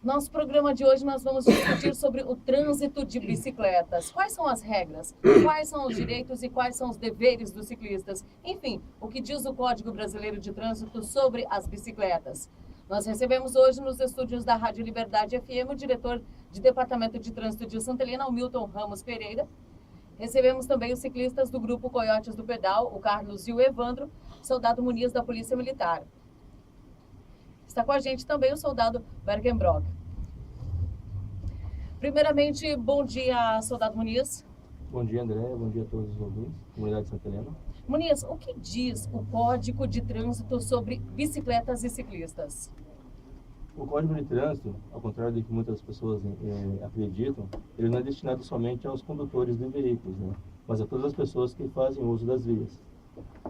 Nosso programa de hoje nós vamos discutir sobre o trânsito de bicicletas. Quais são as regras? Quais são os direitos e quais são os deveres dos ciclistas? Enfim, o que diz o Código Brasileiro de Trânsito sobre as bicicletas? Nós recebemos hoje nos estúdios da Rádio Liberdade FM o diretor de Departamento de Trânsito de Santa Helena, o Milton Ramos Pereira. Recebemos também os ciclistas do Grupo Coiotes do Pedal, o Carlos e o Evandro, soldado Muniz da Polícia Militar. Está com a gente também o soldado Bergenbrock. Primeiramente, bom dia, soldado Muniz. Bom dia, André. Bom dia a todos os ouvintes, comunidade de Santa Helena. Muniz, o que diz o Código de Trânsito sobre bicicletas e ciclistas? O Código de Trânsito, ao contrário do que muitas pessoas acreditam, ele não é destinado somente aos condutores de veículos, né? Mas a todas as pessoas que fazem uso das vias.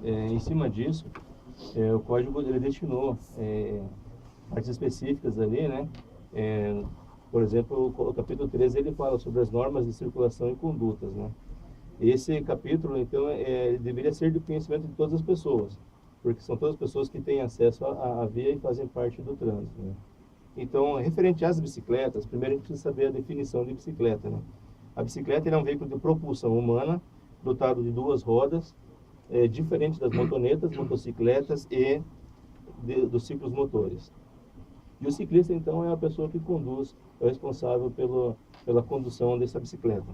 Em cima disso, o Código ele destinou partes específicas ali, né? Por exemplo, o capítulo 13 ele fala sobre as normas de circulação e condutas, né? Esse capítulo, então, deveria ser de conhecimento de todas as pessoas, porque são todas as pessoas que têm acesso à via e fazem parte do trânsito, né? Então, referente às bicicletas, primeiro a gente precisa saber a definição de bicicleta, né? A bicicleta é um veículo de propulsão humana, dotado de duas rodas, diferente das motonetas, motocicletas e dos ciclos motores. E o ciclista, então, é a pessoa que conduz, é o responsável pela condução dessa bicicleta.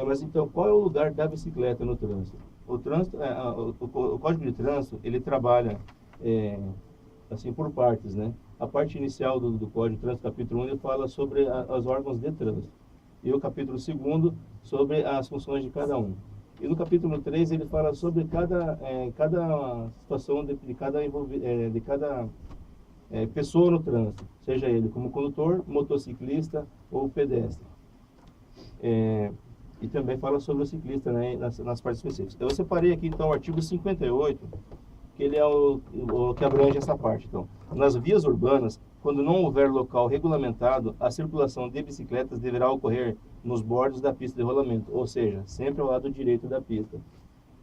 Mas, então, qual é o lugar da bicicleta no trânsito? O Código de Trânsito, ele trabalha, assim, por partes, né? A parte inicial do Código de Trânsito, capítulo 1, ele fala sobre os órgãos de trânsito. E o capítulo 2, sobre as funções de cada um. E no capítulo 3, ele fala sobre cada situação de cada pessoa no trânsito, seja ele como condutor, motociclista ou pedestre. E também fala sobre o ciclista, né, nas partes específicas. Eu separei aqui, então, o artigo 58, que ele é o que abrange essa parte. Então, nas vias urbanas, quando não houver local regulamentado, a circulação de bicicletas deverá ocorrer nos bordos da pista de rolamento, ou seja, sempre ao lado direito da pista.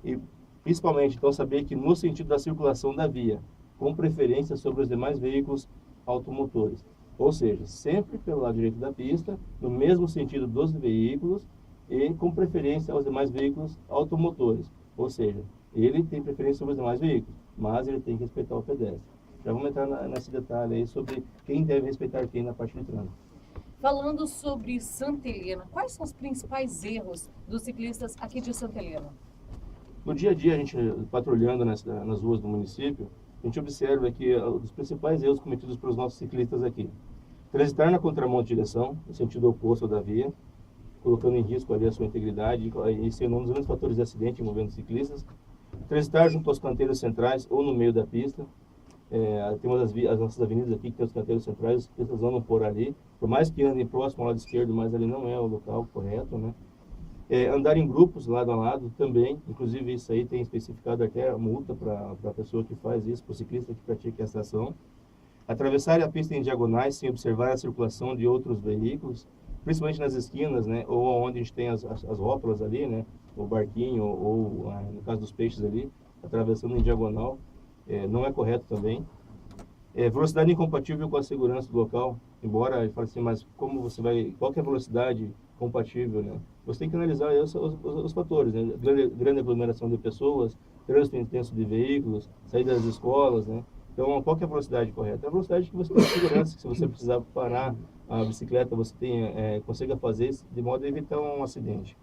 E, principalmente, então, saber que no sentido da circulação da via, com preferência sobre os demais veículos automotores. Ou seja, sempre pelo lado direito da pista, no mesmo sentido dos veículos e com preferência aos demais veículos automotores. Ou seja, ele tem preferência sobre os demais veículos, mas ele tem que respeitar o pedestre. Já vamos entrar nesse detalhe aí sobre quem deve respeitar quem na parte de trânsito. Falando sobre Santa Helena, quais são os principais erros dos ciclistas aqui de Santa Helena? No dia a dia, a gente patrulhando nas ruas do município, a gente observa que os principais erros cometidos pelos nossos ciclistas aqui: transitar na contramão de direção, no sentido oposto da via, colocando em risco ali a sua integridade e sendo um dos grandes fatores de acidente envolvendo ciclistas. Transitar junto aos canteiros centrais ou no meio da pista. Temos as nossas avenidas aqui que tem os canteiros centrais, os ciclistas andam por ali, por mais que andem próximo ao lado esquerdo, mas ali não é o local correto, né? Andar em grupos, lado a lado, também, inclusive isso aí tem especificado até a multa para a pessoa que faz isso, para o ciclista que pratica essa ação. Atravessar a pista em diagonais sem observar a circulação de outros veículos, principalmente nas esquinas, né, ou onde a gente tem as rótulas ali, né, o barquinho, ou no caso dos peixes ali, atravessando em diagonal, não é correto também. Velocidade incompatível com a segurança do local, embora ele fale assim, mas qual que é a velocidade compatível, né? Você tem que analisar os fatores, né? Grande aglomeração de pessoas, trânsito intenso de veículos, saída das escolas, né? Então, qual que é a velocidade correta? É a velocidade que você tem segurança, que se você precisar parar a bicicleta, você consiga fazer isso de modo a evitar um acidente.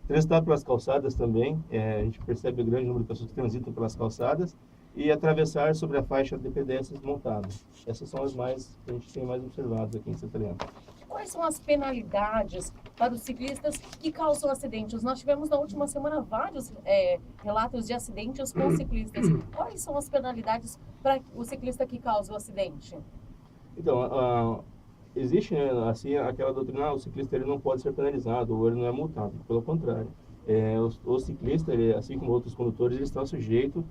Transitar pelas calçadas também, a gente percebe o grande número de pessoas que transitam pelas calçadas, e atravessar sobre a faixa de pedestres montados. Essas são as que a gente tem mais observadas aqui em Santa Helena. Quais são as penalidades para os ciclistas que causam acidentes? Nós tivemos na última semana vários relatos de acidentes com ciclistas. Quais são as penalidades para o ciclista que causa o acidente? Então, existe, né, assim, aquela doutrina, o ciclista ele não pode ser penalizado ou ele não é multado. Pelo contrário, o ciclista, assim como outros condutores, eles estão sujeitos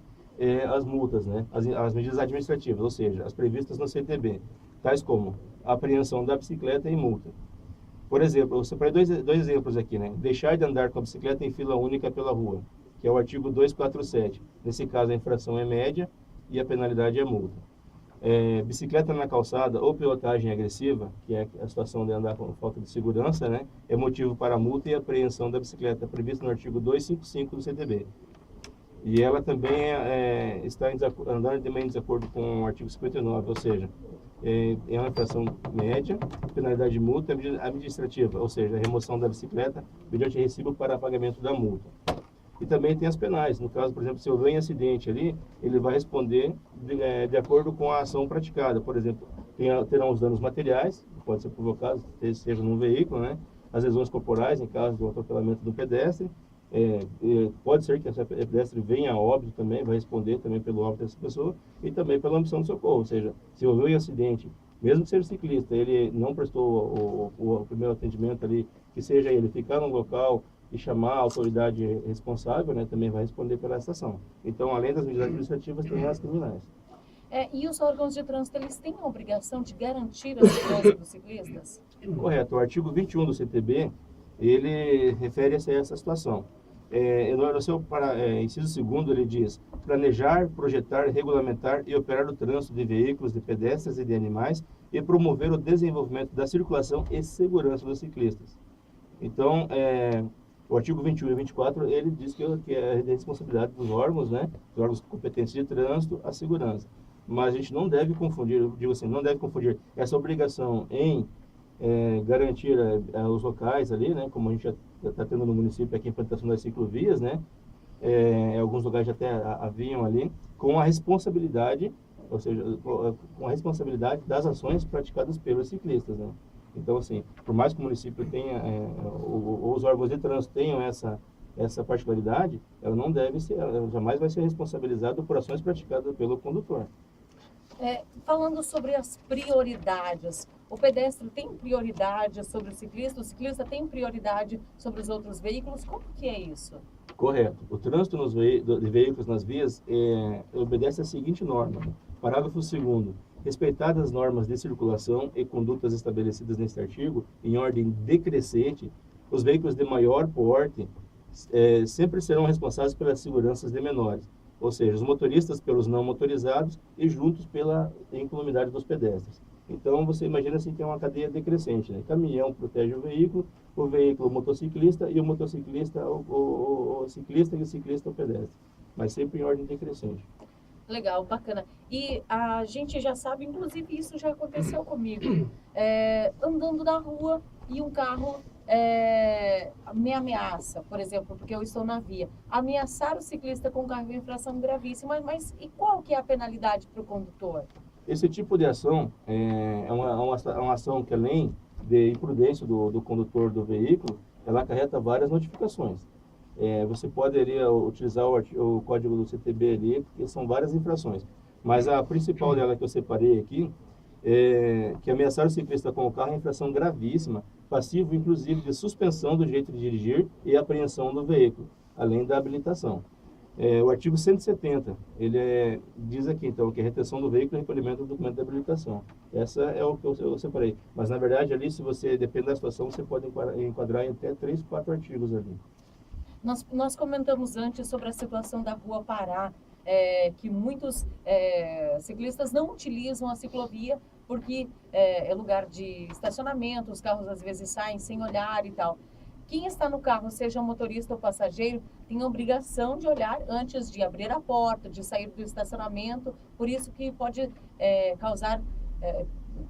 às multas, né, as medidas administrativas, ou seja, as previstas no CTB, tais como a apreensão da bicicleta e multa. Por exemplo, eu separei dois exemplos aqui, né? Deixar de andar com a bicicleta em fila única pela rua, que é o artigo 247. Nesse caso, a infração é média e a penalidade é multa. Bicicleta na calçada ou pilotagem agressiva, que é a situação de andar com falta de segurança, né, é motivo para multa e apreensão da bicicleta, prevista no artigo 255 do CTB. E ela também está andando também em desacordo com o artigo 59, ou seja, é uma infração média, penalidade de multa administrativa, ou seja, a remoção da bicicleta mediante recibo para pagamento da multa. E também tem as penais. No caso, por exemplo, se houver um acidente ali, ele vai responder de acordo com a ação praticada. Por exemplo, terão os danos materiais, que podem ser provocados, seja num veículo, né? As lesões corporais, em caso do atropelamento do pedestre. Pode ser que esse pedestre venha a óbito também, vai responder também pelo óbito dessa pessoa e também pela omissão de socorro. Ou seja, se houver um acidente, mesmo que seja ciclista, ele não prestou o primeiro atendimento ali, que seja ele ficar no local e chamar a autoridade responsável, né, também vai responder pela estação. Então, além das medidas administrativas, tem as criminais. E os órgãos de trânsito, eles têm a obrigação de garantir a segurança dos ciclistas? Correto. O artigo 21 do CTB, ele refere-se a essa situação. No seu inciso 2º, ele diz: planejar, projetar, regulamentar e operar o trânsito de veículos, de pedestres e de animais e promover o desenvolvimento da circulação e segurança dos ciclistas. Então, o artigo 21 e 24, ele diz que é de responsabilidade dos órgãos, né, dos órgãos de competência de trânsito, a segurança. Mas a gente não deve confundir, eu digo assim, não deve confundir essa obrigação em garantir os locais ali, né, como a gente já está tendo no município aqui a implantação das ciclovias, né, alguns lugares já até haviam ali, com a responsabilidade, ou seja, com a responsabilidade das ações praticadas pelos ciclistas, né. Então, assim, por mais que o município tenha, ou os órgãos de trânsito tenham essa particularidade, ela não deve ser, ela jamais vai ser responsabilizada por ações praticadas pelo condutor. Falando sobre as prioridades, o pedestre tem prioridade sobre o ciclista tem prioridade sobre os outros veículos, como que é isso? Correto. O trânsito de veículos nas vias obedece à seguinte norma. Parágrafo 2º. Respeitadas as normas de circulação e condutas estabelecidas neste artigo, em ordem decrescente, os veículos de maior porte sempre serão responsáveis pelas seguranças de menores, ou seja, os motoristas pelos não motorizados e juntos pela incolumidade dos pedestres. Então, você imagina assim que é uma cadeia decrescente, né? Caminhão protege o veículo o motociclista e o motociclista, o ciclista e o ciclista o pedestre, mas sempre em ordem decrescente. Legal, bacana. E a gente já sabe, inclusive isso já aconteceu comigo, andando na rua e um carro me ameaça, por exemplo, porque eu estou na via. Ameaçar o ciclista com um carro é infração gravíssima, mas e qual que é a penalidade para o condutor? Esse tipo de ação é uma ação que, além de imprudência do condutor do veículo, ela acarreta várias notificações. Você pode ali utilizar o código do CTB ali, porque são várias infrações. Mas a principal dela que eu separei aqui é que ameaçar o ciclista com o carro é infração gravíssima, passivo inclusive de suspensão do direito de dirigir e apreensão do veículo, além da habilitação. O artigo 170, ele diz aqui, então, que é retenção do veículo e recolhimento do documento de habilitação. Essa é o que eu separei. Mas, na verdade, ali, se você, depende da situação, você pode enquadrar em até 3, 4 artigos ali. Nós comentamos antes sobre a situação da Rua Pará, que muitos ciclistas não utilizam a ciclovia porque é lugar de estacionamento, os carros às vezes saem sem olhar e tal. Quem está no carro, seja motorista ou passageiro, tem a obrigação de olhar antes de abrir a porta, de sair do estacionamento, por isso que pode causar...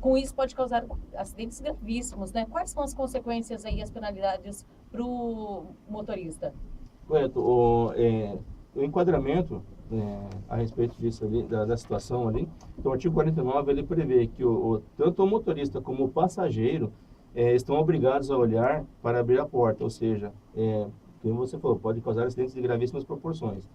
com isso pode causar acidentes gravíssimos, né? Quais são as consequências aí, as penalidades para o motorista? Correto. O enquadramento a respeito disso ali, da situação ali, então o artigo 49 ele prevê que tanto o motorista como o passageiro estão obrigados a olhar para abrir a porta, ou seja, como você falou, pode causar acidentes de gravíssimas proporções.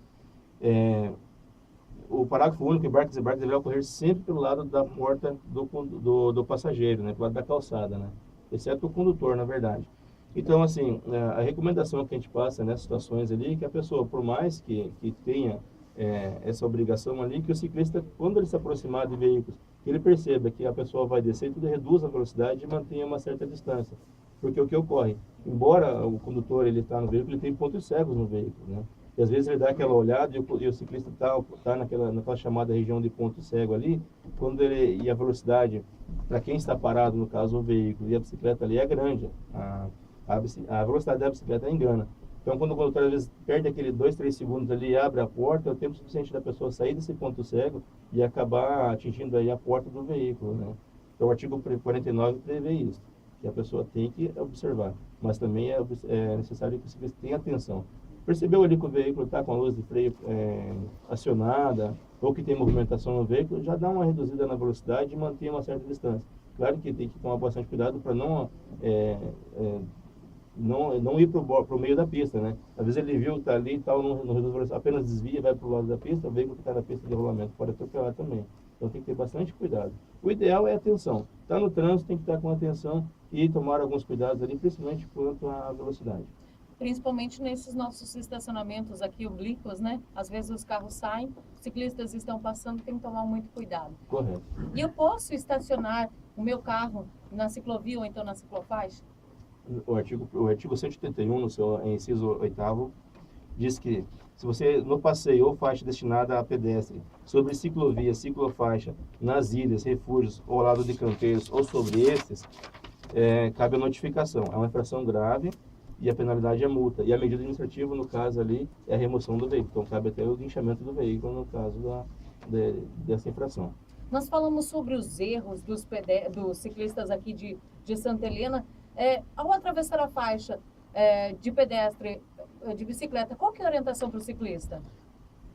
O parágrafo único, embarque e desembarque deverá ocorrer sempre pelo lado da porta do passageiro, né, pelo lado da calçada, né, exceto o condutor, na verdade. Então, assim, a recomendação que a gente passa nessas situações ali é que a pessoa, por mais que tenha essa obrigação ali, que o ciclista, quando ele se aproximar de veículos, que ele perceba que a pessoa vai descer, tudo reduz a velocidade e mantenha uma certa distância. Porque o que ocorre? Embora o condutor ele está no veículo, ele tem pontos cegos no veículo, né? E às vezes ele dá aquela olhada e o ciclista tá naquela chamada região de ponto cego ali, e a velocidade, para quem está parado, no caso o veículo, e a bicicleta ali é grande, a velocidade da bicicleta engana. Então, quando o condutor às vezes perde aquele 2, 3 segundos ali e abre a porta, é o tempo suficiente da pessoa sair desse ponto cego e acabar atingindo aí a porta do veículo, né? Então, o artigo 49 prevê isso, que a pessoa tem que observar, mas também é necessário que o ciclista tenha atenção. Percebeu ali que o veículo está com a luz de freio acionada, ou que tem movimentação no veículo, já dá uma reduzida na velocidade e mantém uma certa distância. Claro que tem que tomar bastante cuidado para não ir para o meio da pista, né? Às vezes ele viu que está ali e tal, não reduz a velocidade, apenas desvia, vai para o lado da pista, o veículo que está na pista de rolamento pode atropelar também. Então tem que ter bastante cuidado. O ideal é atenção. Está no trânsito, tem que estar com atenção e tomar alguns cuidados ali, principalmente quanto à velocidade. Principalmente nesses nossos estacionamentos aqui, oblíquos, né? Às vezes os carros saem, ciclistas estão passando, tem que tomar muito cuidado. Correto. E eu posso estacionar o meu carro na ciclovia ou então na ciclofaixa? O artigo 181, no seu inciso 8º, diz que se você no passeio ou faixa destinada a pedestre, sobre ciclovia, ciclofaixa, nas ilhas, refúgios ou ao lado de canteiros ou sobre estes, cabe a notificação. É uma infração grave e a penalidade é multa. E a medida administrativa, no caso ali, é a remoção do veículo. Então cabe até o guinchamento do veículo no caso dessa infração. Nós falamos sobre os erros dos ciclistas aqui de Santa Helena. Ao atravessar a faixa de pedestre, de bicicleta, qual que é a orientação para o ciclista?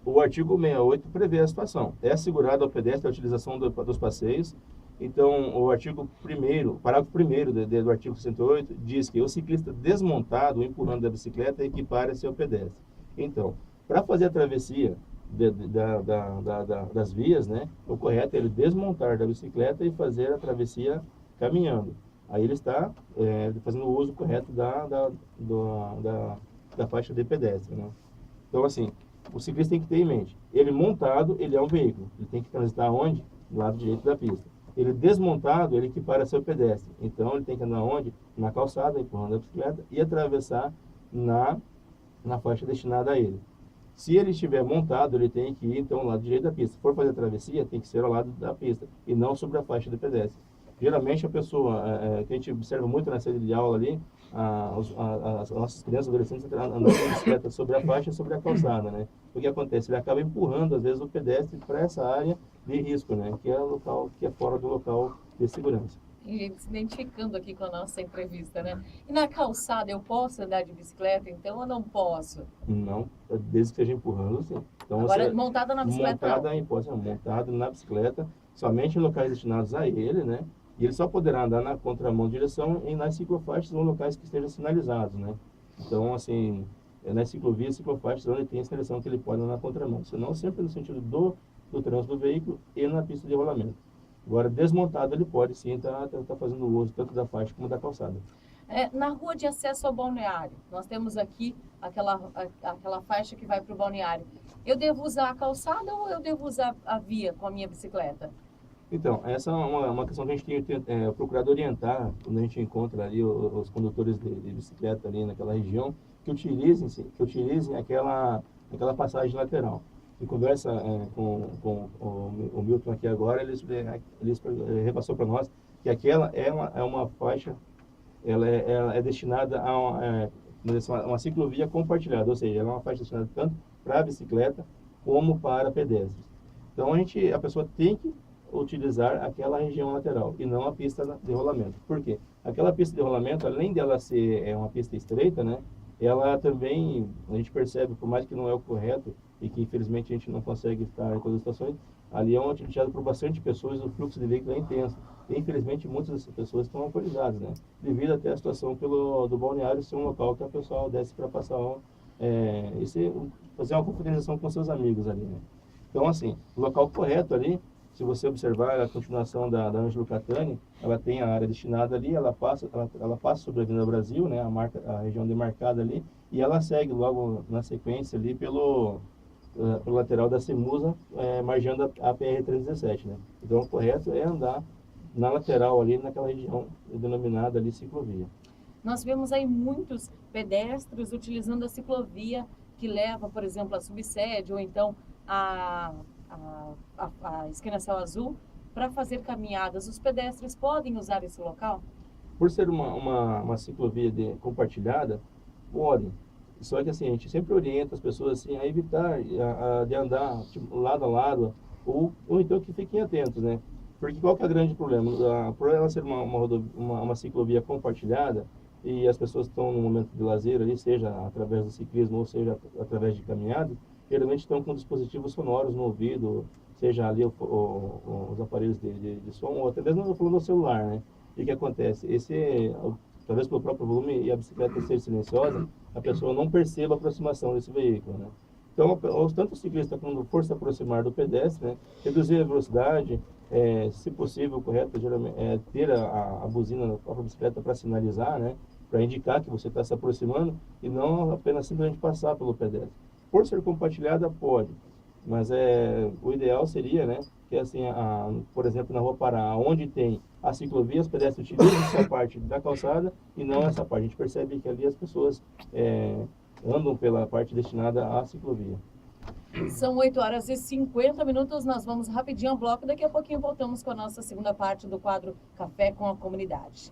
O artigo 68 prevê a situação. É assegurado ao pedestre a utilização dos passeios. Então, o artigo 1º, parágrafo 1º do artigo 68, diz que o ciclista desmontado ou empurrando a bicicleta equipara-se ao pedestre. Então, para fazer a travessia das vias, né, o correto é ele desmontar da bicicleta e fazer a travessia caminhando. Aí ele está fazendo o uso correto da faixa de pedestre, né? Então, assim, o ciclista tem que ter em mente, ele montado, ele é um veículo, ele tem que transitar onde? Do lado direito da pista. Ele desmontado, ele equipara-se ao pedestre. Então, ele tem que andar onde? Na calçada, empurrando a bicicleta e atravessar na faixa destinada a ele. Se ele estiver montado, ele tem que ir, então, ao lado direito da pista. Se for fazer a travessia, tem que ser ao lado da pista e não sobre a faixa de pedestre. Geralmente, a pessoa, que a gente observa muito na sede de aula ali, as nossas crianças e adolescentes andando de bicicleta sobre a faixa e sobre a calçada, né? O que acontece? Ele acaba empurrando, às vezes, o pedestre para essa área de risco, né? Que é o local que é fora do local de segurança. E gente se identificando aqui com a nossa entrevista, né? E na calçada eu posso andar de bicicleta, então, ou não posso? Não, desde que esteja empurrando, sim. Então, Agora, montada na bicicleta, montado na bicicleta, somente em locais destinados a ele, né? E ele só poderá andar na contramão de direção e nas ciclofaixas ou locais que estejam sinalizados, né? Então, assim, nas ciclovias, ciclofaixas, onde tem a sinalização que ele pode andar na contramão. Senão, sempre no sentido do trânsito do veículo e na pista de rolamento. Agora, desmontado, ele pode sim estar fazendo uso tanto da faixa como da calçada. Na rua de acesso ao balneário, nós temos aqui aquela faixa que vai para o balneário. Eu devo usar a calçada ou eu devo usar a via com a minha bicicleta? Então, essa é uma questão que a gente tem procurado orientar quando a gente encontra ali os condutores de bicicleta ali naquela região, que utilizem aquela passagem lateral. Em conversa com o Milton aqui agora, ele repassou para nós que aquela é uma faixa, ela é destinada a uma ciclovia compartilhada, ou seja, ela é uma faixa destinada tanto para a bicicleta como para pedestres. Então, a pessoa tem que utilizar aquela região lateral e não a pista de rolamento. Por quê? Aquela pista de rolamento, além dela ser uma pista estreita, né, ela também, a gente percebe, por mais que não é o correto e que infelizmente a gente não consegue estar em todas as estações, ali é onde utilizado por bastante pessoas, o fluxo de veículos é intenso. E infelizmente muitas dessas pessoas estão alcoolizadas, né, devido até a situação do balneário ser um local que a pessoa desce para passar fazer uma confraternização com seus amigos ali, né. Então, assim, o local correto ali, se você observar a continuação da Ângelo Catani, ela tem a área destinada ali, ela passa sobre a Avenida Brasil, né, a região demarcada ali, e ela segue logo na sequência ali pelo lateral da Cemusa, margeando a PR-317, né. Então, o correto é andar na lateral ali, naquela região denominada ali ciclovia. Nós vemos aí muitos pedestres utilizando a ciclovia que leva, por exemplo, a subsede ou então a esquina Céu Azul para fazer caminhadas. Os pedestres podem usar esse local? Por ser uma ciclovia compartilhada, pode. Só que assim, a gente sempre orienta as pessoas assim, a evitar de andar tipo, lado a lado, ou então que fiquem atentos, né? Porque qual que é o grande problema? Por ela ser uma ciclovia compartilhada, e as pessoas estão no momento de lazer ali, seja através do ciclismo ou seja através de caminhada, geralmente estão com dispositivos sonoros no ouvido, seja ali os aparelhos de som, ou até mesmo falando no celular, né? E o que acontece? Talvez pelo próprio volume e a bicicleta ser silenciosa, a pessoa não perceba a aproximação desse veículo, né? Então, tanto o ciclista quando for se aproximar do pedestre, né, reduzir a velocidade, se possível, correto, geralmente, ter a buzina da própria bicicleta para sinalizar, né, para indicar que você está se aproximando e não apenas simplesmente passar pelo pedestre. Por ser compartilhada, pode, mas o ideal seria, né, que assim, por exemplo, na Rua Pará, onde tem a ciclovia, os pedestres utilizam essa parte da calçada e não essa parte. A gente percebe que ali as pessoas andam pela parte destinada à ciclovia. São 8h50, nós vamos rapidinho ao bloco, daqui a pouquinho voltamos com a nossa segunda parte do quadro Café com a Comunidade.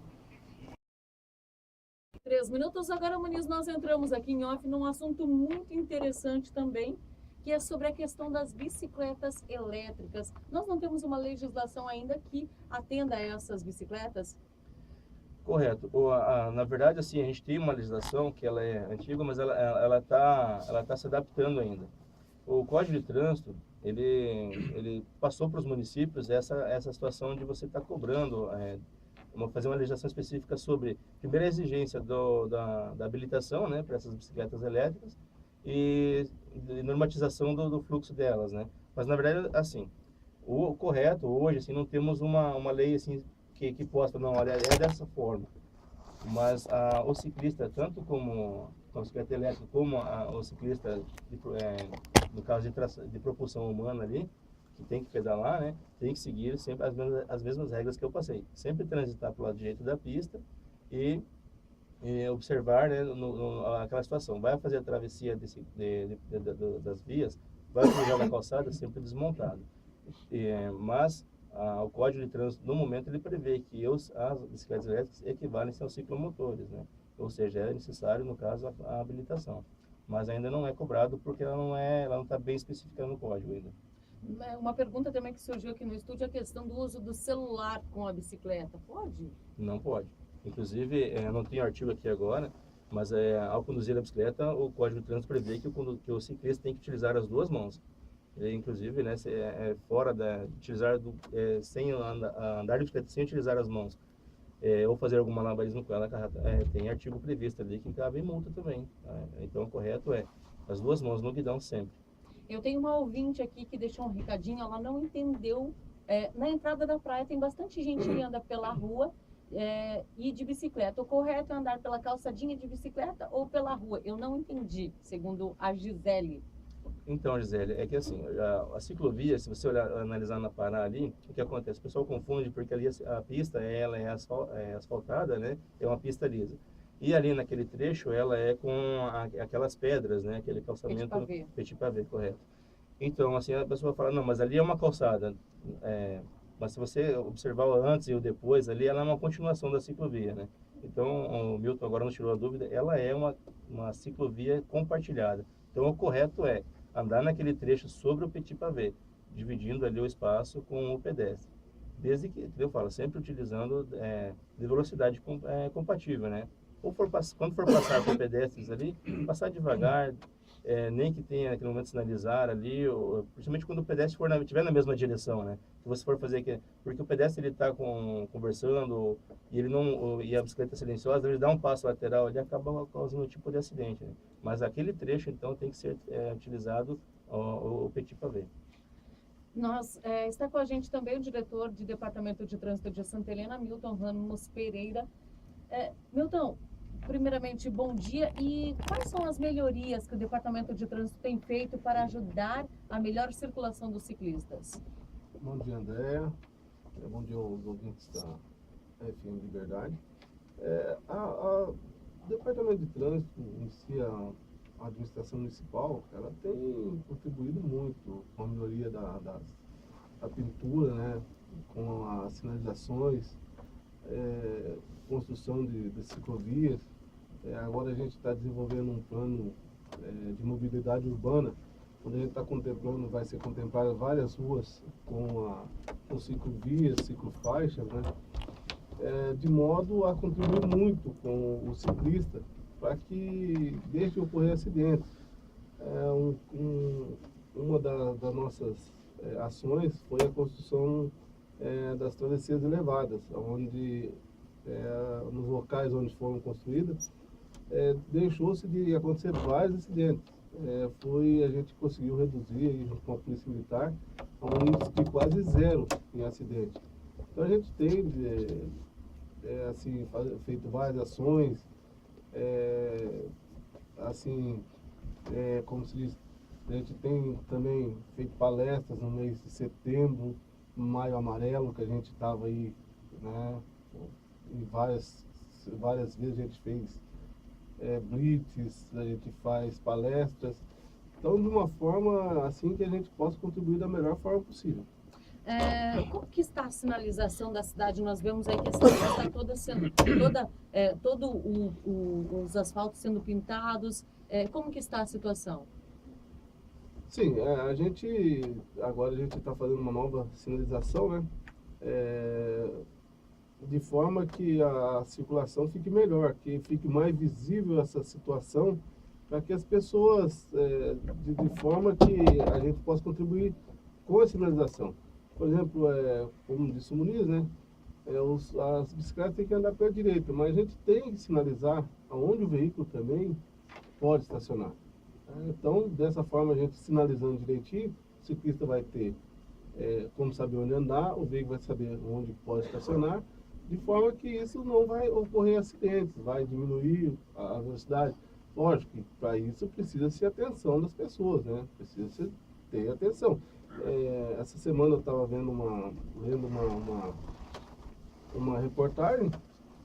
3 minutos, agora, Muniz, nós entramos aqui em off num assunto muito interessante também, que é sobre a questão das bicicletas elétricas. Nós não temos uma legislação ainda que atenda a essas bicicletas? Correto. Na verdade, assim, a gente tem uma legislação que ela é antiga, mas ela tá se adaptando ainda. O Código de Trânsito, ele passou para os municípios essa situação de você estar cobrando, fazer uma legislação específica sobre, primeiro, a exigência da habilitação, né, para essas bicicletas elétricas e normatização do fluxo delas, né. Mas, na verdade, assim, o correto hoje, assim, não temos uma lei, assim, que possa, não, olha, é dessa forma. Mas o ciclista, tanto como a bicicleta elétrica, como o ciclista, no caso de propulsão humana ali, que tem que pedalar, né, tem que seguir sempre as mesmas regras que eu passei. Sempre transitar para o lado direito da pista e observar, né, aquela situação. Vai fazer a travessia das vias, vai utilizar a calçada sempre desmontado. Mas o Código de Trânsito, no momento, ele prevê que as bicicletas elétricas equivalem-se aos ciclomotores, né? Ou seja, é necessário, no caso, a habilitação. Mas ainda não é cobrado porque ela não está bem especificada no código ainda. Uma pergunta também que surgiu aqui no estúdio, a questão do uso do celular com a bicicleta. Pode? Não pode. Inclusive, não tem artigo aqui agora, mas ao conduzir a bicicleta, o Código de Trânsito prevê que o ciclista tem que utilizar as duas mãos. Inclusive, né, fora de utilizar, sem andar de bicicleta sem utilizar as mãos, ou fazer algum malabarismo com ela, tem artigo previsto ali que cabe multa também. Tá? Então, o correto é as duas mãos no guidão sempre. Eu tenho uma ouvinte aqui que deixou um recadinho, ela não entendeu. Na entrada da praia tem bastante gente que anda pela rua e de bicicleta. O correto é andar pela calçadinha de bicicleta ou pela rua? Eu não entendi, segundo a Gisele. Então, Gisele, é que assim, a ciclovia, se você analisar na Pará ali, o que acontece? O pessoal confunde porque ali a pista ela é asfaltada, né? É uma pista lisa. E ali naquele trecho ela é com aquelas pedras, né? Aquele calçamento petit pavé, correto. Então, assim, a pessoa fala, não, mas ali é uma calçada. Mas se você observar o antes e o depois, ali ela é uma continuação da ciclovia, né? Então, o Milton agora não tirou a dúvida, ela é uma ciclovia compartilhada. Então, o correto é andar naquele trecho sobre o petit pavé, dividindo ali o espaço com o pedestre. Desde que, eu falo, sempre utilizando de velocidade compatível, né? Quando for passar por pedestres ali, passar devagar, nem que tenha naquele momento sinalizar ali, principalmente quando o pedestre estiver na mesma direção, né? Se você for fazer porque o pedestre ele está conversando e ele não e a bicicleta é silenciosa, ele dá um passo lateral, ele acaba causando um tipo de acidente, né? Mas aquele trecho então tem que ser utilizado o petit pavé. Está com a gente também o diretor de Departamento de Trânsito de Santa Helena, Milton Ramos Pereira. Milton, primeiramente, bom dia. E quais são as melhorias que o Departamento de Trânsito tem feito para ajudar a melhor circulação dos ciclistas? Bom dia, Andréa. Bom dia aos ouvintes da FM Liberdade. O Departamento de Trânsito inicia há administração municipal, ela tem contribuído muito com a melhoria da pintura, né, com as sinalizações, construção de ciclovias. Agora a gente está desenvolvendo um plano de mobilidade urbana, onde a gente está contemplando, vai ser contemplado várias ruas com ciclovias, ciclofaixas, né, de modo a contribuir muito com o ciclista para que deixe de ocorrer acidentes. Uma das nossas ações foi a construção das travessias elevadas, onde nos locais onde foram construídas, deixou-se de acontecer vários acidentes. A gente conseguiu reduzir, aí, junto com a Polícia Militar, a um índice de quase zero em acidente. Então a gente tem assim, feito várias ações, assim, como se diz, a gente tem também feito palestras no mês de setembro, Maio Amarelo, que a gente estava aí, né, e várias vezes a gente fez blitz, a gente faz palestras. Então, de uma forma assim que a gente possa contribuir da melhor forma possível. Como que está a sinalização da cidade? Nós vemos aí que a cidade está toda sendo, os asfaltos sendo pintados. Como que está a situação? Sim, agora a gente está fazendo uma nova sinalização, né? De forma que a circulação fique melhor, que fique mais visível essa situação, para que as pessoas, de forma que a gente possa contribuir com a sinalização. Por exemplo, como disse o Muniz, né? As bicicletas têm que andar pela direita, mas a gente tem que sinalizar aonde o veículo também pode estacionar. Então, dessa forma, a gente sinalizando direitinho, o ciclista vai ter como saber onde andar, o veículo vai saber onde pode estacionar, de forma que isso não vai ocorrer acidentes, vai diminuir a velocidade. Lógico que para isso precisa-se atenção das pessoas, né? Precisa-se ter atenção. Essa semana eu estava lendo uma reportagem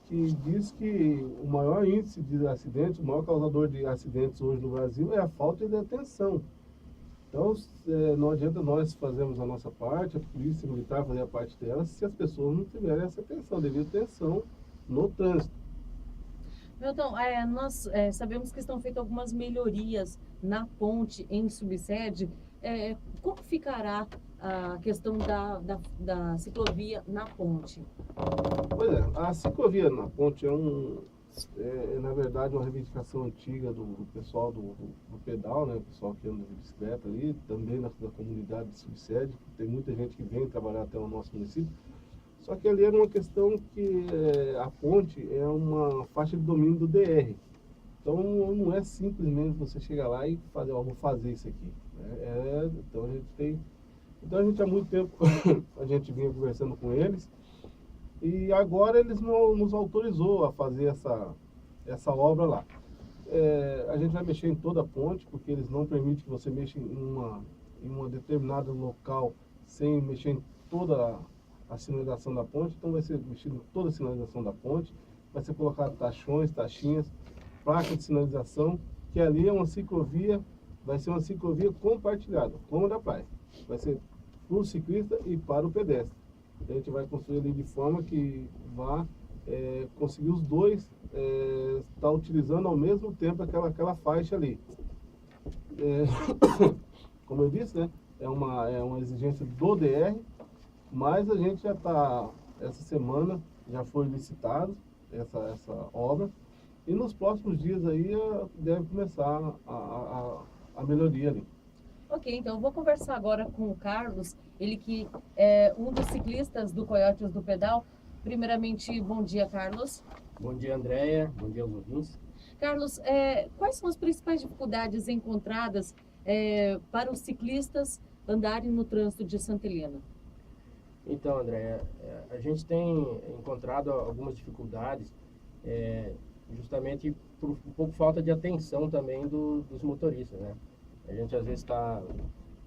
que diz que o maior índice de acidentes, o maior causador de acidentes hoje no Brasil é a falta de atenção. Então, não adianta nós fazermos a nossa parte, a Polícia Militar fazer a parte dela, se as pessoas não tiverem essa atenção, devida atenção no trânsito. Milton, nós sabemos que estão feitas algumas melhorias na ponte em subsede. Como ficará a questão da ciclovia na ponte? Pois é, a ciclovia na ponte na verdade, uma reivindicação antiga do pessoal do pedal, né? O pessoal que anda de bicicleta ali, também da comunidade de subsede, tem muita gente que vem trabalhar até o nosso município. Só que ali era uma questão que a ponte é uma faixa de domínio do DR. Então não é simplesmente você chegar lá e fazer, vou fazer isso aqui. Então a gente há muito tempo a gente vinha conversando com eles. E agora eles nos autorizou a fazer essa obra lá. A gente vai mexer em toda a ponte, porque eles não permitem que você mexa em uma determinado local sem mexer em toda a sinalização da ponte. Então vai ser mexido em toda a sinalização da ponte, vai ser colocado taxinhas, placa de sinalização, que ali é uma ciclovia, vai ser uma ciclovia compartilhada, como a da praia. Vai ser para o ciclista e para o pedestre. A gente vai construir ali de forma que vá conseguir os dois estar utilizando ao mesmo tempo aquela faixa ali. Como eu disse, né, é uma exigência do DR, mas a gente já está, essa semana, já foi licitado essa obra, e nos próximos dias aí deve começar a melhoria ali. Ok, então eu vou conversar agora com o Carlos, ele que é um dos ciclistas do Coiotes do Pedal. Primeiramente, bom dia, Carlos. Bom dia, Andréia. Bom dia aos ouvintes. Carlos, quais são as principais dificuldades encontradas para os ciclistas andarem no trânsito de Santa Helena? Então, Andréia, a gente tem encontrado algumas dificuldades, justamente por um pouco falta de atenção também dos motoristas, né? A gente às vezes está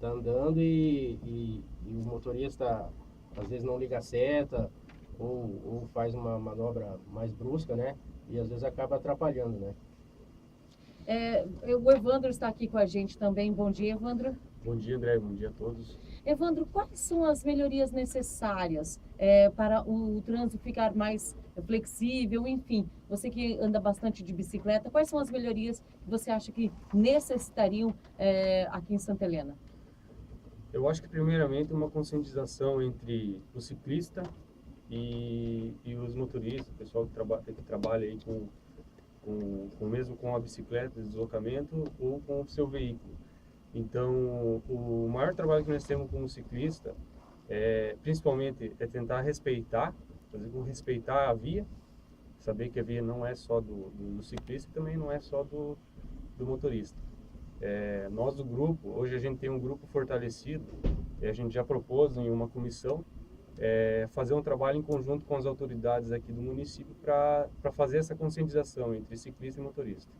andando e o motorista às vezes não liga a seta ou faz uma manobra mais brusca, né? E às vezes acaba atrapalhando, né? O Evandro está aqui com a gente também. Bom dia, Evandro. Bom dia, André. Bom dia a todos. Evandro, quais são as melhorias necessárias para o trânsito ficar mais flexível? Enfim, você que anda bastante de bicicleta, quais são as melhorias que você acha que necessitariam aqui em Santa Helena? Eu acho que, primeiramente, uma conscientização entre o ciclista e os motoristas, o pessoal que trabalha aí mesmo com a bicicleta de deslocamento ou com o seu veículo. Então, o maior trabalho que nós temos como ciclista, principalmente, é tentar respeitar a via, saber que a via não é só do ciclista e também não é só do motorista. Nós do grupo, hoje a gente tem um grupo fortalecido, a gente já propôs em uma comissão fazer um trabalho em conjunto com as autoridades aqui do município para fazer essa conscientização entre ciclista e motorista.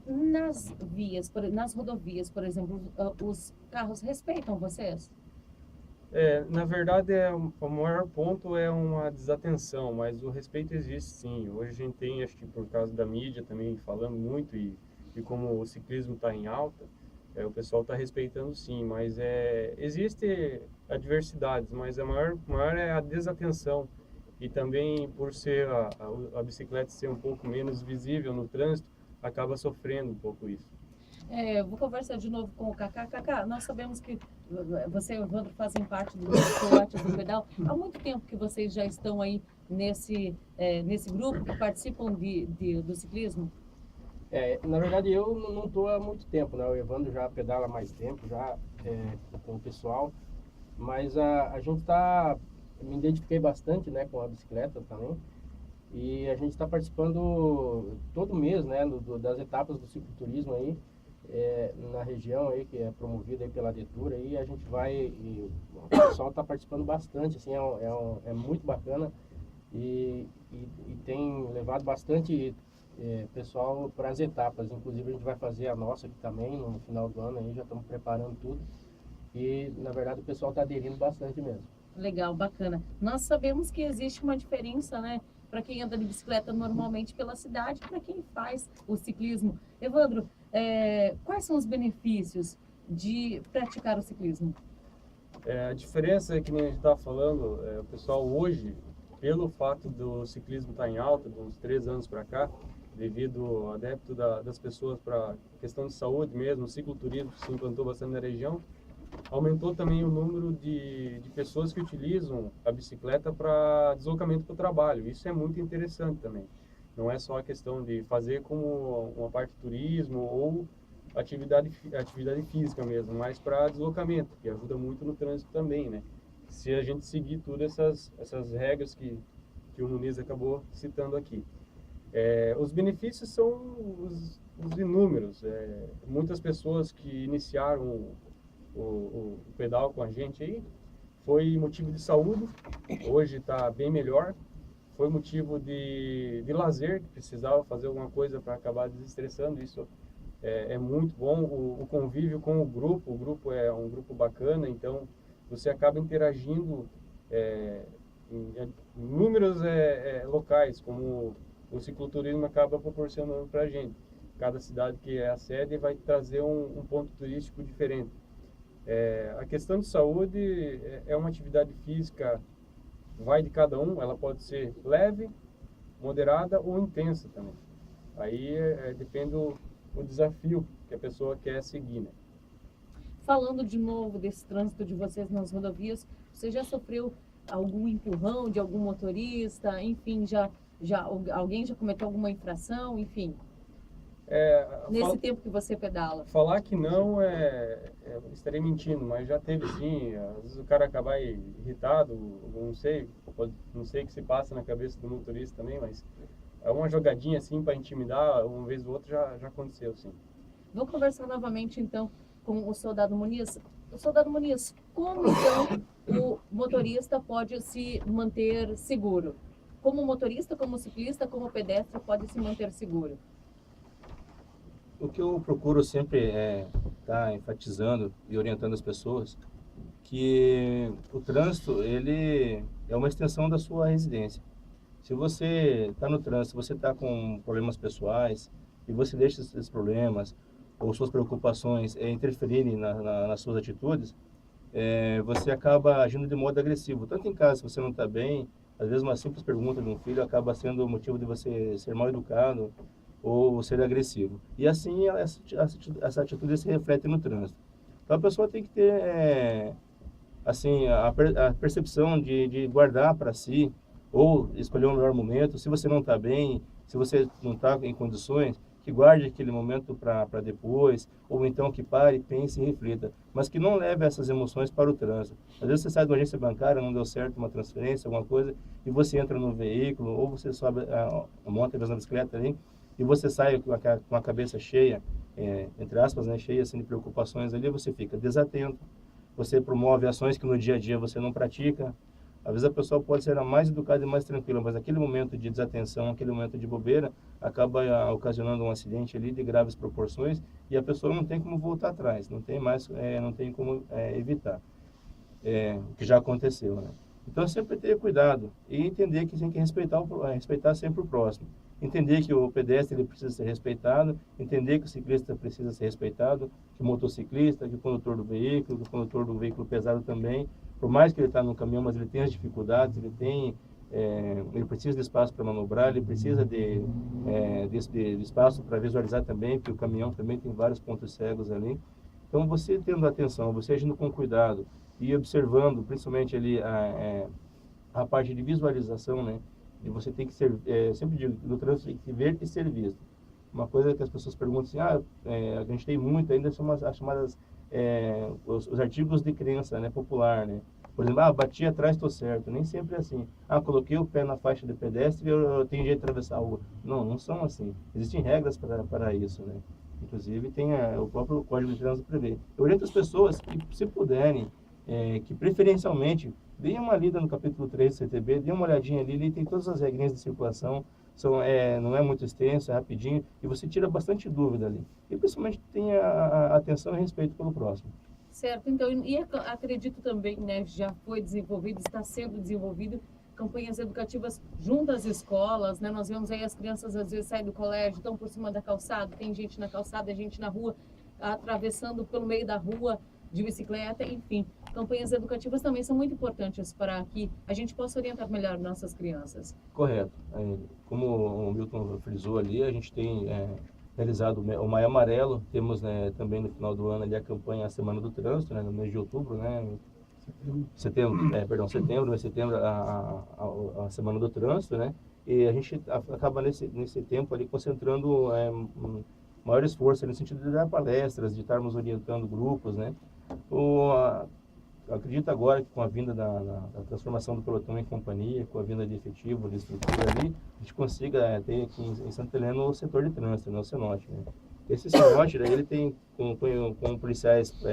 Nas rodovias, por exemplo, os carros respeitam vocês? Na verdade, o maior ponto é uma desatenção, mas o respeito existe sim. Hoje a gente tem, acho que por causa da mídia também falando muito e como o ciclismo está em alta, o pessoal está respeitando sim, mas existe adversidades, mas a maior é a desatenção. E também por ser a bicicleta ser um pouco menos visível no trânsito, acaba sofrendo um pouco isso. Vou conversar de novo com o Kaká. Kaká, nós sabemos que você e o Evandro fazem parte do Coates do Pedal. Há muito tempo que vocês já estão aí nesse grupo que participam do ciclismo? Na verdade, eu não estou há muito tempo, né? O Evandro já pedala há mais tempo, já com o pessoal. Mas a gente me identifiquei bastante, né, com a bicicleta também. E a gente está participando todo mês, né, das etapas do cicloturismo aí, na região aí, que é promovida aí pela Detur, aí a gente vai, e o pessoal está participando bastante, assim, é muito bacana e tem levado bastante pessoal para as etapas. Inclusive a gente vai fazer a nossa aqui também no final do ano, aí já estamos preparando tudo e na verdade o pessoal está aderindo bastante mesmo. Legal, bacana. Nós sabemos que existe uma diferença, né, para quem anda de bicicleta normalmente pela cidade, para quem faz o ciclismo. Evandro, quais são os benefícios de praticar o ciclismo? A diferença é que nem a gente estava falando, o pessoal hoje, pelo fato do ciclismo estar em alta, de uns 3 anos para cá, devido ao adepto das pessoas para questão de saúde mesmo, o cicloturismo se implantou bastante na região, aumentou também o número de pessoas que utilizam a bicicleta para deslocamento para o trabalho. Isso é muito interessante também. Não é só a questão de fazer como uma parte de turismo ou atividade física mesmo, mas para deslocamento, que ajuda muito no trânsito também, né? Se a gente seguir todas essas regras que o Muniz acabou citando aqui. Os benefícios são os inúmeros. Muitas pessoas que iniciaram o pedal com a gente aí, foi motivo de saúde, hoje está bem melhor, foi motivo de lazer, que precisava fazer alguma coisa para acabar desestressando, isso é muito bom, o convívio com o grupo é um grupo bacana, então você acaba interagindo em inúmeros locais, como o cicloturismo acaba proporcionando para a gente. Cada cidade que é a sede vai trazer um ponto turístico diferente. A questão de saúde é uma atividade física, vai de cada um, ela pode ser leve, moderada ou intensa também. Aí depende do desafio que a pessoa quer seguir, né? Falando de novo desse trânsito de vocês nas rodovias, você já sofreu algum empurrão de algum motorista? Enfim, alguém já cometeu alguma infração? Enfim, nesse tempo que você pedala? Falar que não estarei mentindo, mas já teve sim. Às vezes o cara acabar irritado, não sei o que se passa na cabeça do motorista também, mas é uma jogadinha assim para intimidar, uma vez ou outra já aconteceu sim. Vou conversar novamente então com o soldado Muniz. Soldado Muniz, como então o motorista pode se manter seguro? Como motorista, como ciclista, como pedestre pode se manter seguro? O que eu procuro sempre é estar enfatizando e orientando as pessoas que o trânsito ele é uma extensão da sua residência. Se você está no trânsito, você está com problemas pessoais, e você deixa esses problemas ou suas preocupações interferirem nas suas atitudes, você acaba agindo de modo agressivo. Tanto em casa, se você não está bem, às vezes uma simples pergunta de um filho acaba sendo o motivo de você ser mal educado ou ser agressivo. E assim, essa atitude se reflete no trânsito. Então a pessoa tem que ter assim, a percepção de guardar para si, ou escolher um melhor momento. Se você não está bem, se você não está em condições, que guarde aquele momento para depois, ou então que pare, pense e reflita, mas que não leve essas emoções para o trânsito. Às vezes você sai de uma agência bancária, não deu certo uma transferência, alguma coisa, e você entra no veículo, ou você sobe, monta na bicicleta ali, e você sai com a cabeça cheia, entre aspas, né, cheia assim, de preocupações ali, você fica desatento, você promove ações que no dia a dia você não pratica. Às vezes a pessoa pode ser a mais educada e mais tranquila, mas aquele momento de desatenção, aquele momento de bobeira, acaba ocasionando um acidente ali de graves proporções e a pessoa não tem como voltar atrás, não tem mais, não tem como evitar o que já aconteceu, né? Então sempre ter cuidado e entender que tem que respeitar sempre o próximo. Entender que o pedestre ele precisa ser respeitado, entender que o ciclista precisa ser respeitado, que o motociclista, que o condutor do veículo pesado também, por mais que ele está no caminhão, mas ele tem as dificuldades, ele precisa de espaço para manobrar, ele precisa de espaço para visualizar também, porque o caminhão também tem vários pontos cegos ali. Então você tendo atenção, você agindo com cuidado e observando, principalmente ali a parte de visualização, né? E você tem que ser, sempre digo, no trânsito tem que ver e ser visto. Uma coisa que as pessoas perguntam assim, a gente tem muito, ainda são as chamadas, os artigos de crença, né, popular, né? Por exemplo, bati atrás, estou certo. Nem sempre é assim. Coloquei o pé na faixa de pedestre, eu tenho jeito de atravessar a rua. Não, não são assim. Existem regras para isso, né? Inclusive, tem o próprio Código de Trânsito prevê. Eu oriento as pessoas que, se puderem, que preferencialmente deem uma lida no capítulo 3 do CTB, dê uma olhadinha ali tem todas as regrinhas de circulação, não é muito extenso, é rapidinho, e você tira bastante dúvida ali. E principalmente tenha atenção e respeito pelo próximo. Certo, então, e acredito também, né, já foi desenvolvido, está sendo desenvolvido campanhas educativas junto às escolas, né? Nós vemos aí as crianças às vezes saem do colégio, estão por cima da calçada, tem gente na calçada, gente na rua, atravessando pelo meio da rua de bicicleta, enfim. Campanhas educativas também são muito importantes para que a gente possa orientar melhor nossas crianças. Correto. Como o Milton frisou ali, a gente tem realizado o Maio Amarelo, temos também no final do ano ali a campanha A Semana do Trânsito, né, no mês de outubro, né, setembro, a Semana do Trânsito, né, e a gente acaba nesse tempo ali concentrando maior esforço no sentido de dar palestras, de estarmos orientando grupos, né. Eu acredito agora que com a vinda da transformação do pelotão em companhia, com a vinda de efetivo, de estrutura ali, a gente consiga ter aqui em Santa Helena o setor de trânsito, né, o CENOT, né. Esse CENOT, ele tem, com policiais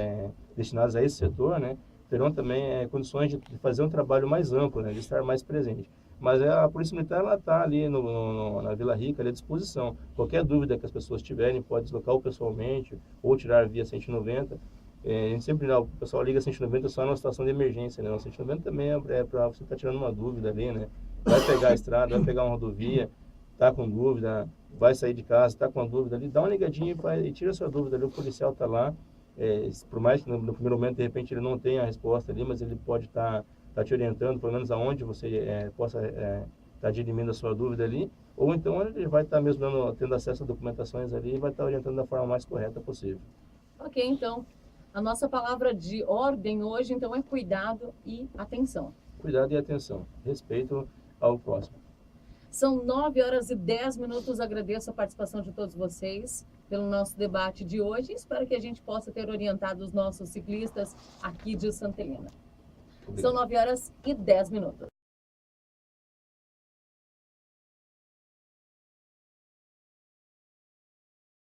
destinados a esse setor, né, terão também condições de fazer um trabalho mais amplo, né, de estar mais presente. Mas a Polícia Militar, ela está ali na Vila Rica, ali à disposição. Qualquer dúvida que as pessoas tiverem, pode deslocar pessoalmente ou tirar via 190. A gente sempre, o pessoal liga 190 só numa situação de emergência, né? O 190 também é para você estar tirando uma dúvida ali, né? Vai pegar a estrada, vai pegar uma rodovia, tá com dúvida, vai sair de casa, tá com uma dúvida ali, dá uma ligadinha e tira a sua dúvida ali, o policial tá lá, por mais que no primeiro momento, de repente, ele não tenha a resposta ali, mas ele pode estar te orientando, pelo menos aonde você possa estar dirimindo a sua dúvida ali, ou então ele vai estar mesmo tendo acesso a documentações ali e vai estar orientando da forma mais correta possível. Ok, então, a nossa palavra de ordem hoje, então, é cuidado e atenção. Cuidado e atenção. Respeito ao próximo. São 9h10. Agradeço a participação de todos vocês pelo nosso debate de hoje. Espero que a gente possa ter orientado os nossos ciclistas aqui de Santa Helena. São 9h10.